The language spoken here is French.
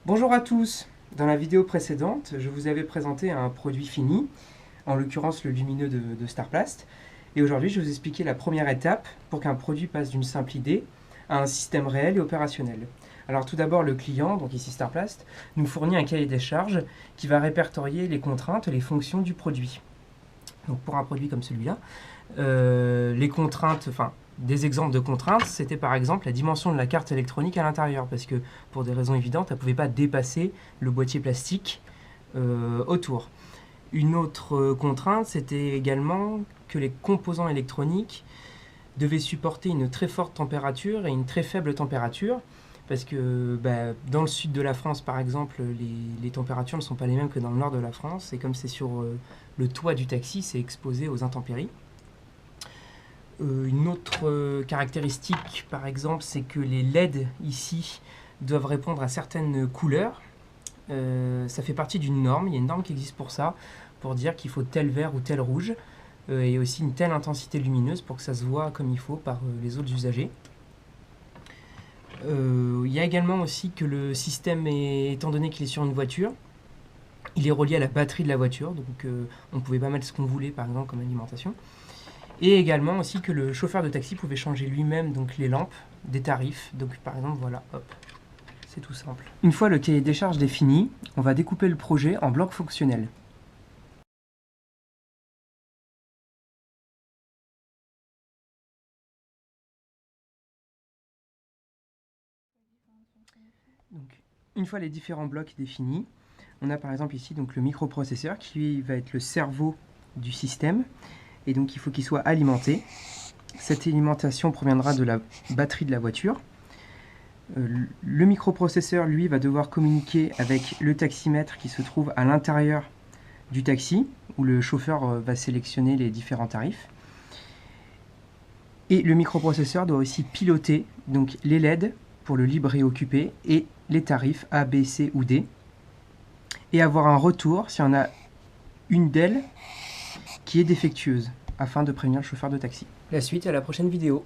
Bonjour à tous. Dans la vidéo précédente, je vous avais présenté un produit fini, en l'occurrence le lumineux de Starplast. Et aujourd'hui, je vais vous expliquer la première étape pour qu'un produit passe d'une simple idée à un système réel et opérationnel. Alors tout d'abord, le client, donc ici Starplast, nous fournit un cahier des charges qui va répertorier les contraintes et les fonctions du produit. Donc pour un produit comme celui-là, les contraintes, enfin des exemples de contraintes, c'était par exemple la dimension de la carte électronique à l'intérieur, parce que pour des raisons évidentes, elle ne pouvait pas dépasser le boîtier plastique autour. Une autre contrainte, c'était également que les composants électroniques devaient supporter une très forte température et une très faible température, parce que dans le sud de la France, par exemple, les températures ne sont pas les mêmes que dans le nord de la France, et comme c'est sur le toit du taxi, c'est exposé aux intempéries. Une autre caractéristique, par exemple, c'est que les LED ici doivent répondre à certaines couleurs. Ça fait partie d'une norme, il y a une norme qui existe pour ça, pour dire qu'il faut tel vert ou tel rouge, et aussi une telle intensité lumineuse pour que ça se voit comme il faut par les autres usagers. Il y a également aussi que le système, étant donné qu'il est sur une voiture, il est relié à la batterie de la voiture, donc on ne pouvait pas mettre ce qu'on voulait par exemple comme alimentation. Et également aussi que le chauffeur de taxi pouvait changer lui-même donc les lampes, des tarifs. Donc par exemple voilà, hop, c'est tout simple. Une fois le cahier des charges défini, on va découper le projet en blocs fonctionnels. Donc, une fois les différents blocs définis, on a par exemple ici donc le microprocesseur qui va être le cerveau du système. Et donc il faut qu'il soit alimenté. Cette alimentation proviendra de la batterie de la voiture. Le microprocesseur, lui, va devoir communiquer avec le taximètre qui se trouve à l'intérieur du taxi, où le chauffeur va sélectionner les différents tarifs. Et le microprocesseur doit aussi piloter donc les LED pour le libre et occupé et les tarifs A, B, C ou D. Et avoir un retour si on a une d'elles qui est défectueuse, afin de prévenir le chauffeur de taxi. La suite à la prochaine vidéo.